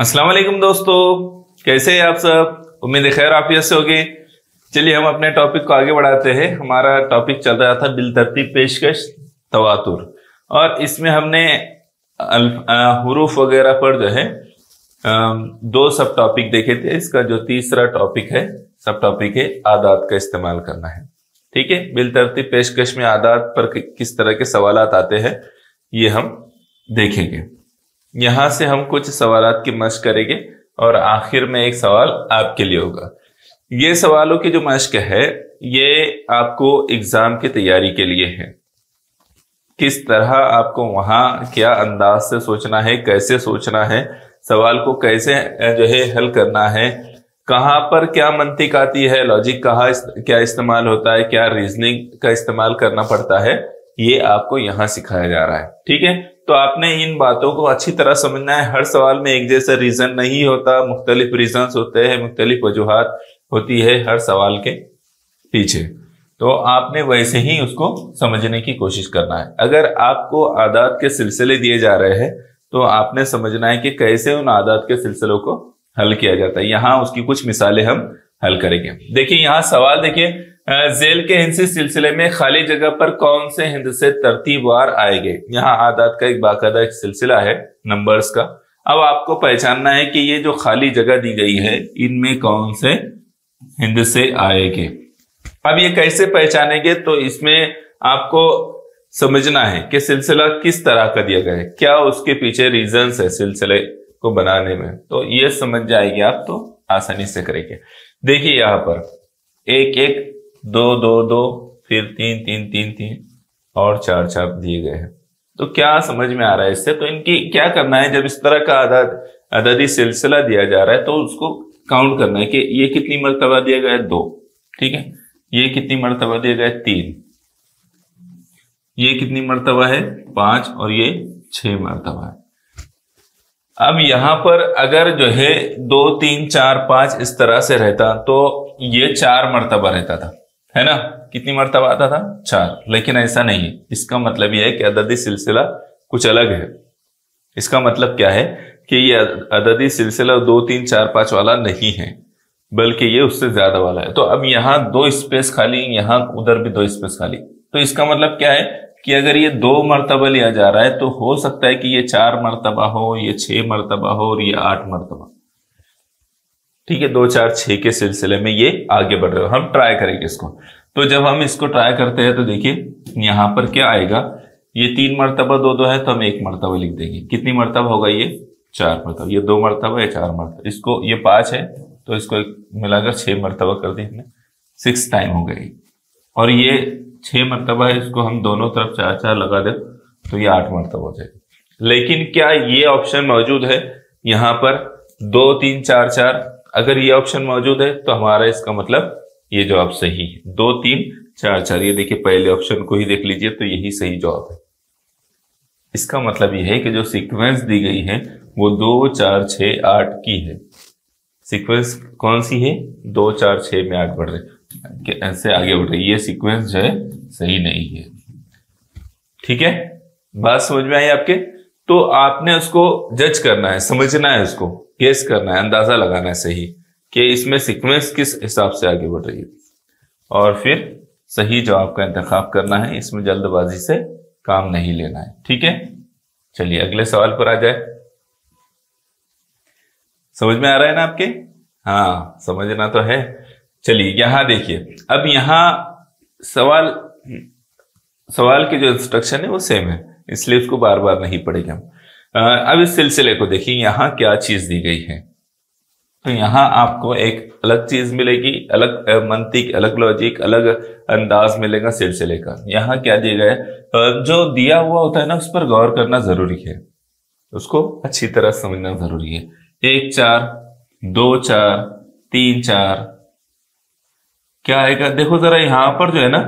अस्सलाम वालेकुम दोस्तों, कैसे हैं आप सब। उम्मीद है खैर आफियत से होगी। चलिए हम अपने टॉपिक को आगे बढ़ाते हैं। हमारा टॉपिक चल रहा था बिलतरतीब पेशकश तवातुर, और इसमें हमने हुरूफ वगैरह पर जो है दो सब टॉपिक देखे थे। इसका जो तीसरा टॉपिक है, सब टॉपिक है आदात का इस्तेमाल करना है। ठीक है, बिलतरतीब पेशकश में आदात पर किस तरह के सवालात आते हैं ये हम देखेंगे। यहां से हम कुछ सवालात की मशक करेंगे और आखिर में एक सवाल आपके लिए होगा। ये सवालों की जो मशक है ये आपको एग्जाम की तैयारी के लिए है। किस तरह आपको वहां क्या अंदाज से सोचना है, कैसे सोचना है, सवाल को कैसे जो है हल करना है, कहां पर क्या मंतिक आती है, लॉजिक कहाँ क्या इस्तेमाल होता है, क्या रीजनिंग का इस्तेमाल करना पड़ता है, ये आपको यहां सिखाया जा रहा है। ठीक है, तो आपने इन बातों को अच्छी तरह समझना है। हर सवाल में एक जैसा रीजन नहीं होता, मुख्तलिफ रीजन्स होते हैं, मुख्तलिफ वजूहात होती है हर सवाल के पीछे। तो आपने वैसे ही उसको समझने की कोशिश करना है। अगर आपको आदात के सिलसिले दिए जा रहे हैं तो आपने समझना है कि कैसे उन आदात के सिलसिलों को हल किया जाता है। यहाँ उसकी कुछ मिसालें हम हल करेंगे। देखिए यहाँ सवाल देखिए, जेल के हिंद से सिलसिले में खाली जगह पर कौन से हिंद से तरतीबवार आएंगे। यहाँ आदात का एक बाकायदा एक सिलसिला है नंबर्स का। अब आपको पहचानना है कि ये जो खाली जगह दी गई है इनमें कौन से हिंद से आएंगे। अब ये कैसे पहचानेंगे, तो इसमें आपको समझना है कि सिलसिला किस तरह का दिया गया है, क्या उसके पीछे रीजंस है सिलसिले को बनाने में। तो ये समझ जाएगी आप तो आसानी से करेंगे। देखिए यहाँ पर एक एक, दो दो दो, फिर तीन तीन तीन तीन और चार चार दिए गए हैं। तो क्या समझ में आ रहा है इससे। तो इनकी क्या करना है, जब इस तरह का अददी सिलसिला दिया जा रहा है तो उसको काउंट करना है कि ये कितनी मर्तबा दिया गया है, 2। ठीक है, ये कितनी मर्तबा दिया गया है, 3। ये कितनी मर्तबा है, 5, और ये 6 मर्तबा है। अब यहां पर अगर जो है 2 3 4 5 इस तरह से रहता तो ये 4 मर्तबा रहता था, है ना। कितनी मर्तबा आता था, 4। लेकिन ऐसा नहीं है। इसका मतलब यह है कि अददी सिलसिला कुछ अलग है। इसका मतलब क्या है कि ये अददी सिलसिला 2 3 4 5 वाला नहीं है, बल्कि ये उससे ज्यादा वाला है। तो अब यहाँ 2 स्पेस खाली, यहाँ उधर भी 2 स्पेस खाली। तो इसका मतलब क्या है कि अगर ये 2 मर्तबा लिया जा रहा है तो हो सकता है कि ये 4 मर्तबा हो, ये 6 मर्तबा हो, और ये 8 मर्तबा। ठीक है, 2 4 6 के सिलसिले में ये आगे बढ़ रहे हो। हम ट्राई करेंगे इसको। तो जब हम इसको ट्राई करते हैं तो देखिए यहां पर क्या आएगा, ये 3 मर्तबा 2 2 है तो हम 1 मर्तबा लिख देंगे। कितनी मर्तबा होगा, ये 4 मर्तबा। ये 2 मर्तबा, ये 4 मर्तबा। इसको ये 5 है तो इसको मिलाकर 6 मर्तबा कर दी हमने, 6 टाइम हो गई। और ये 6 मर्तबा है, इसको हम दोनों तरफ 4 4 लगा दे तो ये 8 मर्तबा हो जाएगा। लेकिन क्या ये ऑप्शन मौजूद है यहां पर 2 3 4 4? अगर ये ऑप्शन मौजूद है तो हमारा इसका मतलब ये जवाब सही है। 2 3 4 4, ये देखिए पहले ऑप्शन को ही देख लीजिए तो यही सही जवाब है। इसका मतलब ये है कि जो सीक्वेंस दी गई है वो 2 4 6 8 की है। सीक्वेंस कौन सी है, 2 4 6 में 8 बढ़ रहे, ऐसे आगे बढ़ रही। ये सीक्वेंस जो है सही नहीं है। ठीक है, बात समझ में आई आपके। तो आपने उसको जज करना है, समझना है, उसको गेस करना है, अंदाजा लगाना है सही कि इसमें सीक्वेंस किस हिसाब से आगे बढ़ रही है, और फिर सही जवाब का इंतखाब करना है। इसमें जल्दबाजी से काम नहीं लेना है। ठीक है, चलिए अगले सवाल पर आ जाए। समझ में आ रहा है ना आपके? हाँ, समझना तो है। चलिए यहां देखिए, अब यहां सवाल की जो इंस्ट्रक्शन है वो सेम है, इसलिए उसको बार बार नहीं पढ़ेंगे हम। अब इस सिलसिले को देखिए, यहां क्या चीज दी गई है। तो यहां आपको एक अलग चीज मिलेगी, अलग मंतिक, अलग लॉजिक, अलग अंदाज मिलेगा सिलसिले का। यहां क्या दिया गया है, जो दिया हुआ होता है ना उस पर गौर करना जरूरी है, उसको अच्छी तरह समझना जरूरी है। 1 4 2 4 3 4 क्या आएगा, देखो जरा यहां पर जो है ना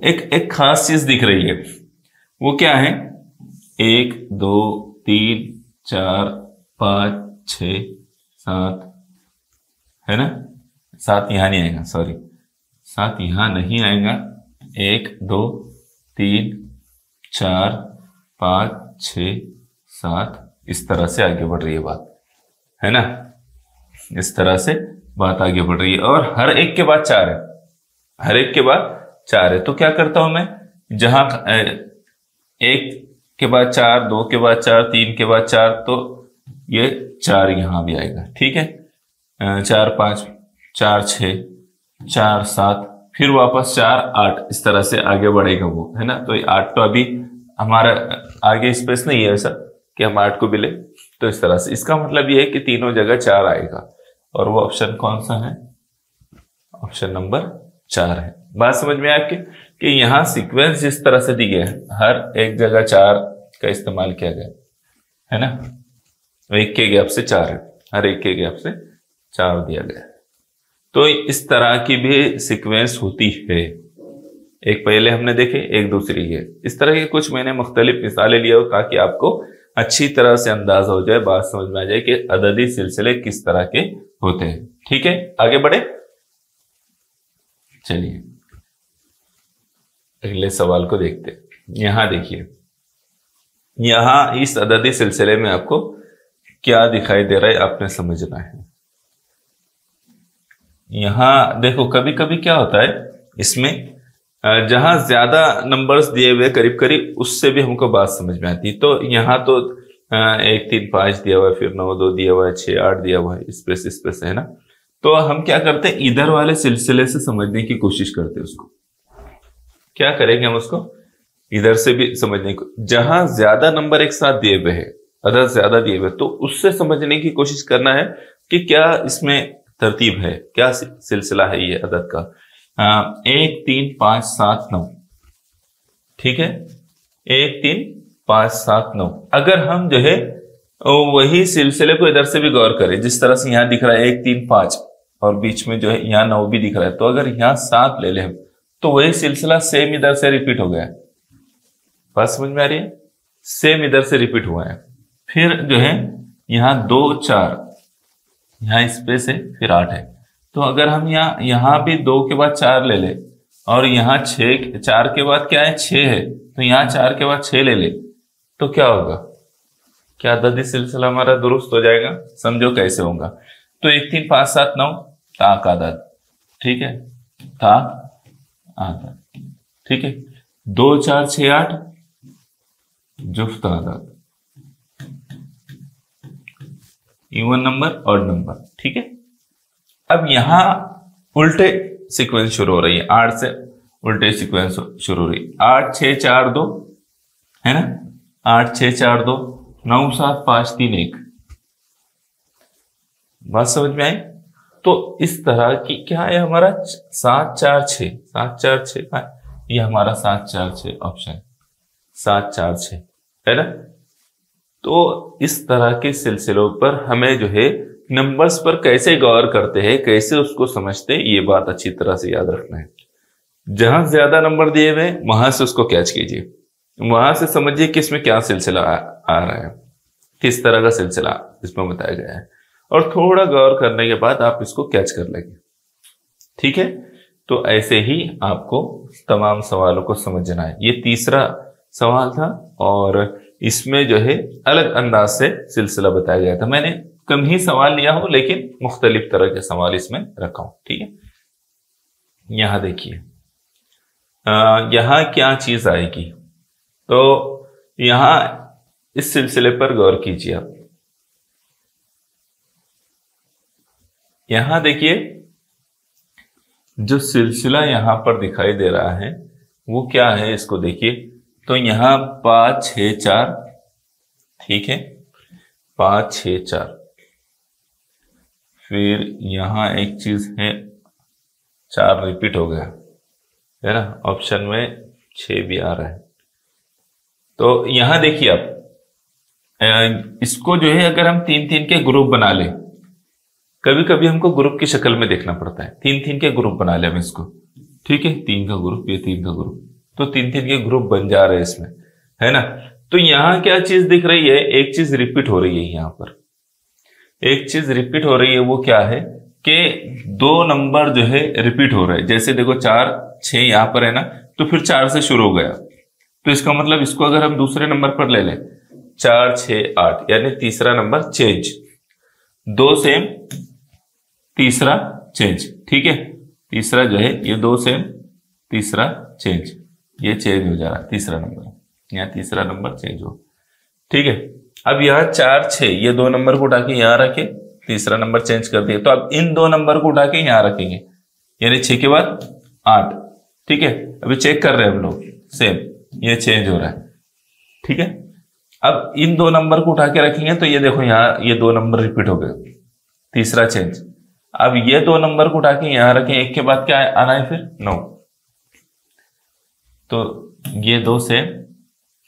एक खास चीज दिख रही है। वो क्या है, 1 2 3 4 5 6 7, है ना। 7 यहां नहीं आएगा, सॉरी 7 यहां नहीं आएगा। 1 2 3 4 5 6 7 इस तरह से आगे बढ़ रही है बात। है ना। इस तरह से बात आगे बढ़ रही है और हर एक के बाद 4 है, हर एक के बाद 4 है। तो क्या करता हूं मैं, जहां 1 के बाद 4, 2 के बाद 4, 3 के बाद 4, तो ये 4 यहां भी आएगा। ठीक है, 4 5, 4 6, 4 7, फिर वापस 4 8, इस तरह से आगे बढ़ेगा वो, है ना। तो 8 तो अभी हमारा आगे स्पेस नहीं है ऐसा कि हम 8 को भी ले, तो इस तरह से इसका मतलब ये है कि तीनों जगह 4 आएगा और वो ऑप्शन कौन सा है, ऑप्शन नंबर 4 है। बात समझ में आपके कि यहां सीक्वेंस जिस तरह से दी गई है, हर एक जगह 4 का इस्तेमाल किया गया है ना। एक के गैप से 4 है, हर एक के गैप से 4 दिया गया है। तो इस तरह की भी सीक्वेंस होती है। एक पहले हमने देखे, एक दूसरी है। इस तरह के कुछ मैंने मुख्तलिफ मिसालें लिया हो ताकि आपको अच्छी तरह से अंदाजा हो जाए, बात समझ में आ जाए कि अददी सिलसिले किस तरह के होते हैं। ठीक है, आगे बढ़े। चलिए अगले सवाल को देखते हैं। यहां देखिए, यहां इस अददी सिलसिले में आपको क्या दिखाई दे रहा है आपने समझना है। यहां देखो, कभी कभी क्या होता है इसमें, जहां ज्यादा नंबर्स दिए हुए करीब करीब, उससे भी हमको बात समझ में आती है। तो यहां तो 1 3 5 दिया हुआ है, फिर 9 2 दिया हुआ है, 6 8 दिया हुआ है, स्पेस है ना। तो हम क्या करते हैं, इधर वाले सिलसिले से समझने की कोशिश करते हैं। उसको क्या करेंगे हम, उसको इधर से भी समझने को, जहां ज्यादा नंबर एक साथ दिए हुए हैं, अदद ज्यादा दिए हुए, तो उससे समझने की कोशिश करना है कि क्या इसमें तरतीब है, क्या सिलसिला है ये अदद का। 1 3 5 7 9, ठीक है, 1 3 5 7 9। अगर हम जो है वही सिलसिले को इधर से भी गौर करें, जिस तरह से यहां दिख रहा है 1 3 5 और बीच में जो है यहां 9 भी दिख रहा है, तो अगर यहां 7 ले लें हम, तो वही सिलसिला सेम इधर से रिपीट हो गया। बात समझ में आ रही है, सेम इधर से रिपीट हुआ है। फिर जो है यहां 2 4, यहां स्पेस है, फिर 8 है। तो अगर हम यहां भी 2 के बाद 4 ले ले और यहां 4 के बाद क्या है, 6 है, तो यहां 4 के बाद 6 ले ले, तो क्या होगा, क्या अददी सिलसिला हमारा दुरुस्त हो जाएगा। समझो कैसे होगा। तो 1 3 5 7 9 ताक आदद, ठीक है, ताक आदद, ठीक है। 2 4 6 8 जुफ्त आदद, इवन नंबर और नंबर, ठीक है। अब यहां उल्टे सीक्वेंस शुरू हो रही है, 8 से उल्टे सीक्वेंस शुरू हो रही है। 8 6 4 2 है ना, 8 6 4 2, 9 7 5 3 1। बात समझ में आई। तो इस तरह की क्या है हमारा 7 4 6, 7 4 6, ये हमारा 7 4 6 ऑप्शन, 7 4 6 है ना। तो इस तरह के सिलसिलों पर हमें जो है नंबर्स पर कैसे गौर करते हैं, कैसे उसको समझते हैं, ये बात अच्छी तरह से याद रखना है। जहां ज्यादा नंबर दिए हुए वहां से उसको कैच कीजिए, वहां से समझिए कि इसमें क्या सिलसिला आ रहा है, किस तरह का सिलसिला इसमें बताया गया है, और थोड़ा गौर करने के बाद आप इसको कैच कर लेंगे। ठीक है, तो ऐसे ही आपको तमाम सवालों को समझना है। ये तीसरा सवाल था और इसमें जो है अलग अंदाज से सिलसिला बताया गया था। मैंने कम ही सवाल लिया हो लेकिन मुख्तलिफ तरह के सवाल इसमें रखा हूं। ठीक है, यहां देखिए, यहां क्या चीज आएगी, तो यहां इस सिलसिले पर गौर कीजिए आप। यहां देखिए, जो सिलसिला यहां पर दिखाई दे रहा है वो क्या है, इसको देखिए। तो यहां 5 6 4, ठीक है, 5 6 4। फिर यहां एक चीज है, 4 रिपीट हो गया है ना, ऑप्शन में 6 भी आ रहा है। तो यहां देखिए आप, इसको जो है अगर हम 3 3 के ग्रुप बना लें, कभी कभी हमको ग्रुप की शक्ल में देखना पड़ता है, 3 3 के ग्रुप बना ले हम इसको, ठीक है, 3 का ग्रुप, ये 3 का ग्रुप, तो 3 3 के ग्रुप बन जा रहे हैं इसमें, है ना। तो यहां क्या चीज दिख रही है, एक चीज रिपीट हो रही है। यहां पर एक चीज रिपीट हो रही है, वो क्या है कि 2 नंबर जो है रिपीट हो रहे हैं। जैसे देखो 4 6 यहां पर है ना, तो फिर 4 से शुरू हो गया, तो इसका मतलब इसको अगर हम दूसरे नंबर पर ले लें 4 6 8, यानी तीसरा नंबर चेंज। दो सेम, तीसरा चेंज। ठीक है, तीसरा जो है ये दो सेम, तीसरा चेंज, ये चेंज हो जा रहा है तीसरा नंबर, यहाँ तीसरा नंबर चेंज हो। ठीक है, अब यहाँ 4 6, ये दो नंबर को उठा के यहाँ रखे, तीसरा नंबर चेंज कर दिया, तो अब इन दो नंबर को उठा के यहाँ रखेंगे, यानी 6 के बाद 8। ठीक है, अभी चेक कर रहे हैं हम लोग, सेम ये चेंज हो रहा है। ठीक है, अब इन दो नंबर को उठा के रखेंगे तो ये देखो यहाँ ये दो नंबर रिपीट हो गए, तीसरा चेंज। अब ये दो नंबर को उठा के यहां रखें, एक के बाद क्या आना है फिर 9, तो ये दो सेम,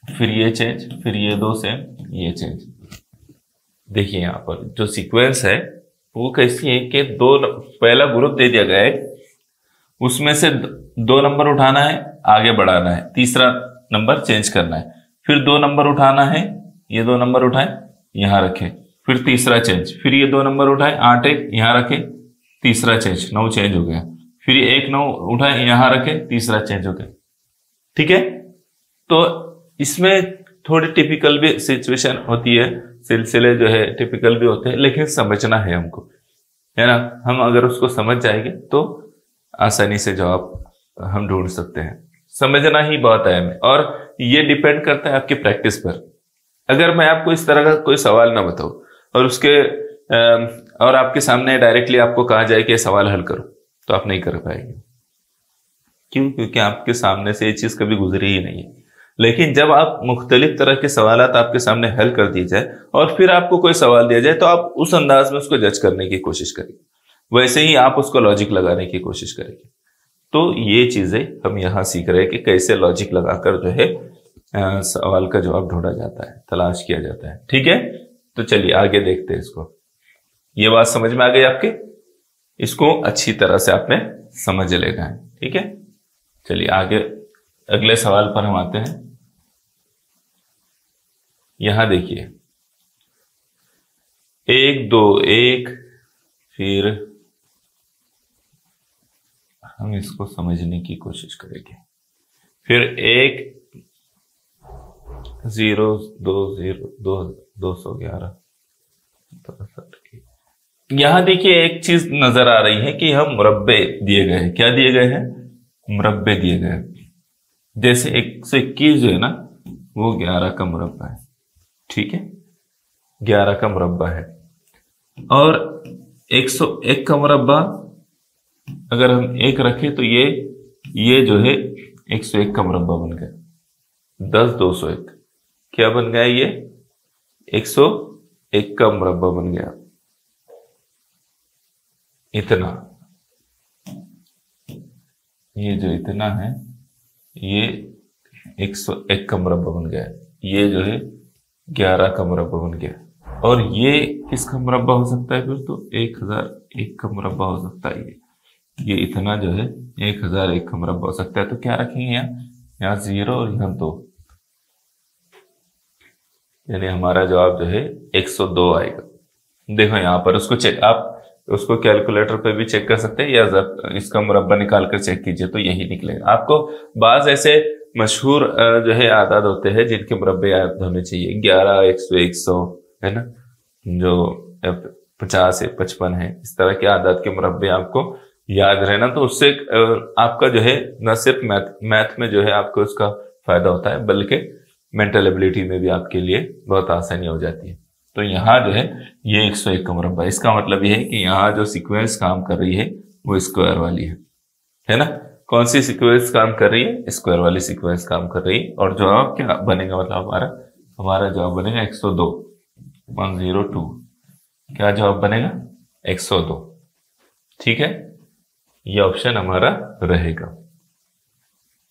फिर ये चेंज, फिर ये दो सेम, ये चेंज। देखिए यहां पर जो सीक्वेंस है वो कैसी है कि पहला ग्रुप दे दिया गया है, उसमें से दो नंबर उठाना है, आगे बढ़ाना है, तीसरा नंबर चेंज करना है, फिर दो नंबर उठाना है, ये दो नंबर उठाए यहां रखे, फिर तीसरा चेंज, फिर ये दो नंबर उठाए 8 1 यहां रखे, तीसरा चेंज, 9 चेंज हो गया, फिर ये 1 9 उठाए यहां रखे, तीसरा चेंज हो गया। ठीक है, तो इसमें थोड़ी टिपिकल भी सिचुएशन होती है, सिलसिले जो है टिपिकल भी होते हैं, लेकिन समझना है हमको, है ना। हम अगर उसको समझ जाएंगे तो आसानी से जवाब हम ढूंढ सकते हैं। समझना ही बहुत अहम है, और ये डिपेंड करता है आपकी प्रैक्टिस पर। अगर मैं आपको इस तरह का कोई सवाल ना बताऊं और और आपके सामने डायरेक्टली आपको कहा जाए कि सवाल हल करो, तो आप नहीं कर पाएंगे। क्यों? क्योंकि आपके सामने से ये चीज कभी गुजरी ही नहीं है। लेकिन जब आप मुख्तलिफ तरह के सवालात आपके सामने हल कर दिए जाए और फिर आपको कोई सवाल दिया जाए, तो आप उस अंदाज में उसको जज करने की कोशिश करेंगे, वैसे ही आप उसको लॉजिक लगाने की कोशिश करेंगे। तो ये चीजें हम यहाँ सीख रहे हैं कि कैसे लॉजिक लगाकर जो है सवाल का जवाब ढूंढा जाता है, तलाश किया जाता है। ठीक है, तो चलिए आगे देखते हैं इसको। ये बात समझ में आ गई आपके? इसको अच्छी तरह से आपने समझ लेना है। ठीक है, चलिए आगे अगले सवाल पर हम आते हैं। यहां देखिए 1 2 1, फिर हम इसको समझने की कोशिश करेंगे। फिर 1 0 2 0 2 211। यहां देखिए एक चीज नजर आ रही है कि हम मुरब्बे दिए गए हैं। क्या दिए गए हैं? मुरब्बे दिए गए हैं। जैसे 121 जो है ना, वो 11 का मुरब्बा है। ठीक है, 11 का मुरब्बा है। और 101 का मुरब्बा अगर हम 1 रखें तो ये जो है 101 का मुरब्बा बन गया। 10 201 क्या बन गया? ये 101 का मुरब्बा बन गया। इतना, ये जो इतना है ये 101 का मुरब्बा बन गया। ये जो है 11 का मुरब्बा बन गया। और ये किसका मुरब्बा हो सकता है? फिर तो 1001 का मुरब्बा हो सकता है। ये इतना जो है 1001 का मुरब्बा हो सकता है। तो क्या रखेंगे यहाँ 0 और यहाँ 2, यानी हमारा जवाब जो है 102 आएगा। देखो यहाँ पर उसको चेक, आप उसको कैलकुलेटर पे भी चेक कर सकते हैं, या इसका मुरब्बा निकाल कर चेक कीजिए तो यही निकलेगा। आपको बाज ऐसे मशहूर जो है आदाद होते हैं जिनके मुरब्बे याद होने चाहिए। 11 100 100 है ना, जो 50 है 55 है, इस तरह के आदाद के मुरब्बे आपको याद रहना, तो उससे आपका जो है न सिर्फ मैथ में जो है आपको उसका फायदा होता है, बल्कि मेंटल एबिलिटी में भी आपके लिए बहुत आसानी हो जाती है। तो यहाँ जो है ये 101 का मुरब्बा, इसका मतलब ये है कि यहाँ जो सीक्वेंस काम कर रही है वो स्क्वायर वाली है ना। कौन सी सीक्वेंस काम कर रही है? स्क्वायर वाली सीक्वेंस काम कर रही है। और जवाब क्या बनेगा? मतलब हमारा जवाब बनेगा 102, 102। क्या जवाब बनेगा? 102। ठीक है, ये ऑप्शन हमारा रहेगा।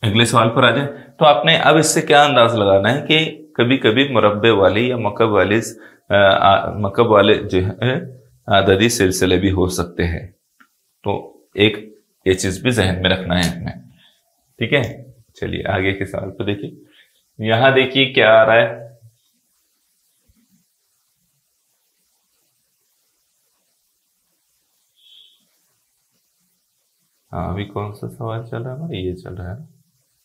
अगले सवाल पर आ जाए। तो आपने अब इससे क्या अंदाज लगाना है कि कभी कभी मुरब्बे वाली या मकब वाले जो है आददी सिलसिले भी हो सकते हैं। तो एक ये चीज भी जहन में रखना है हमें। ठीक है, चलिए आगे के सवाल पर देखिए। यहां देखिए क्या आ रहा है। हाँ, अभी कौन सा सवाल चल रहा है? ये चल रहा है।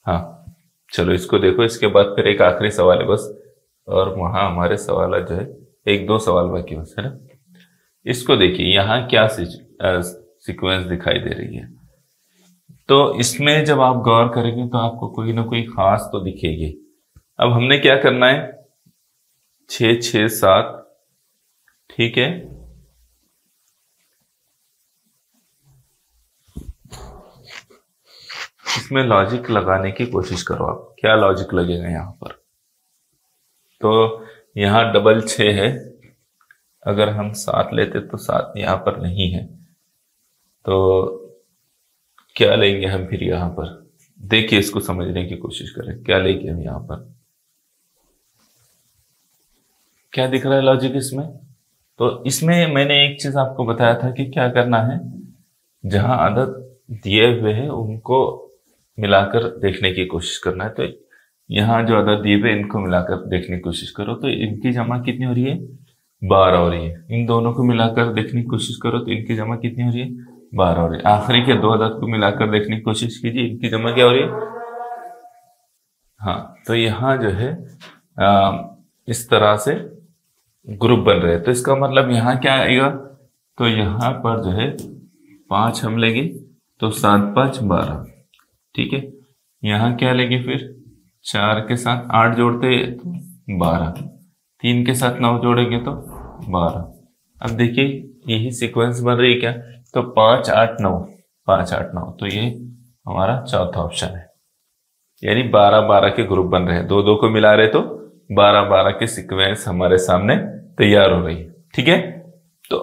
हाँ, चलो इसको देखो, इसके बाद फिर एक आखिरी सवाल है बस, और वहां हमारे सवाल जो है 1 2 सवाल बाकी बस, है ना। इसको देखिए यहाँ क्या सीक्वेंस दिखाई दे रही है। तो इसमें जब आप गौर करेंगे तो आपको कोई ना कोई खास तो दिखेगी। अब हमने क्या करना है, 6 6 7, ठीक है। इसमें लॉजिक लगाने की कोशिश करो आप, क्या लॉजिक लगेगा यहाँ पर। तो यहाँ डबल 6 है, अगर हम 7 लेते तो 7 यहाँ पर नहीं है, तो क्या लेंगे हम फिर यहाँ पर। देखिए इसको समझने की कोशिश करें, क्या लेंगे हम यहाँ पर। क्या दिख रहा है लॉजिक इसमें। तो इसमें मैंने एक चीज आपको बताया था कि क्या करना है, जहां अदद दिए हुए हैं उनको मिलाकर देखने की कोशिश करना है। तो यहाँ जो अदद दिए हुए इनको मिलाकर देखने की कोशिश करो, तो इनकी जमा कितनी हो रही है, 12 हो रही है। इन दोनों को मिलाकर देखने की कोशिश करो तो इनकी जमा कितनी हो रही है, 12 हो रही है। आखिरी के 2 अदद को मिलाकर देखने की कोशिश कीजिए, इनकी जमा क्या हो रही है। हाँ, तो यहाँ जो है इस तरह से ग्रुप बन रहे हैं। तो इसका मतलब यहाँ क्या आएगा, तो यहाँ पर जो है 5 हम लेंगे तो 7 5 12, ठीक है। यहाँ क्या लेंगे फिर, 4 के साथ 8 जोड़ते तो 12, 3 के साथ 9 जोड़ेंगे तो 12। अब देखिए यही सीक्वेंस बन रही है क्या, तो 5 8 9, 5 8 9, तो ये हमारा चौथा ऑप्शन है। यानी 12 12 के ग्रुप बन रहे हैं, 2 2 को मिला रहे तो 12 12 के सीक्वेंस हमारे सामने तैयार हो रही है, ठीक है। तो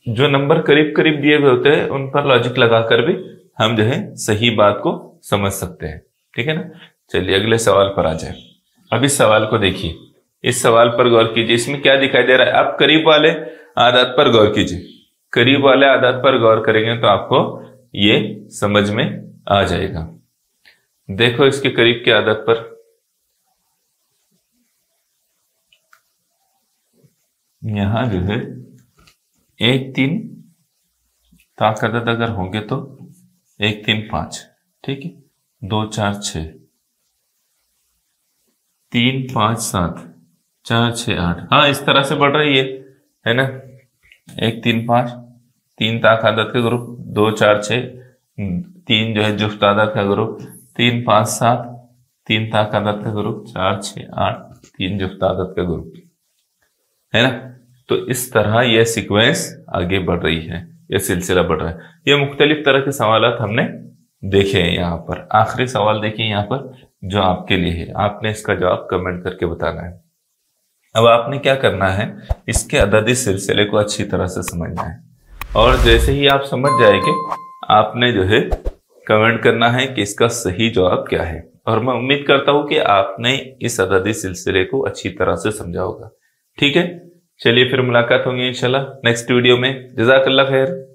जो नंबर करीब करीब दिए हुए होते हैं उन पर लॉजिक लगाकर भी हम जो है सही बात को समझ सकते हैं, ठीक है ना। चलिए अगले सवाल पर आ जाए। अब इस सवाल को देखिए, इस सवाल पर गौर कीजिए, इसमें क्या दिखाई दे रहा है। आप करीब वाले आदात पर गौर कीजिए, करीब वाले आदात पर गौर करेंगे तो आपको ये समझ में आ जाएगा। देखो इसके करीब के आदत पर, यहां जो है 1 3 ताक अदद अगर होंगे तो 1 3 5, ठीक है, 2 4 6, 3 5 7, 4 6 8। हाँ इस तरह से बढ़ रही है ना। 1 3 5, 3 ताक आदत का ग्रुप, 2 4 6, 3 जो है जुफ्त आदत का ग्रुप, 3 5 7, 3 ताक आदत का ग्रुप, 4 6 8, 3 जुफ्त आदत का ग्रुप, है ना। तो इस तरह यह सीक्वेंस आगे बढ़ रही है, यह सिलसिला बढ़ रहा है। ये मुख्तलिफ तरह के सवाल हमने देखे हैं। यहाँ पर आखिरी सवाल देखिए यहाँ पर जो आपके लिए है, आपने इसका जवाब कमेंट करके बताना है। अब आपने क्या करना है, इसके अददी सिलसिले को अच्छी तरह से समझना है, और जैसे ही आप समझ जाएंगे आपने जो है कमेंट करना है कि इसका सही जवाब क्या है। और मैं उम्मीद करता हूं कि आपने इस अददी सिलसिले को अच्छी तरह से समझा होगा, ठीक है। चलिए फिर मुलाकात होंगी इंशाल्लाह नेक्स्ट वीडियो में। जज़ाकल्लाह खैर।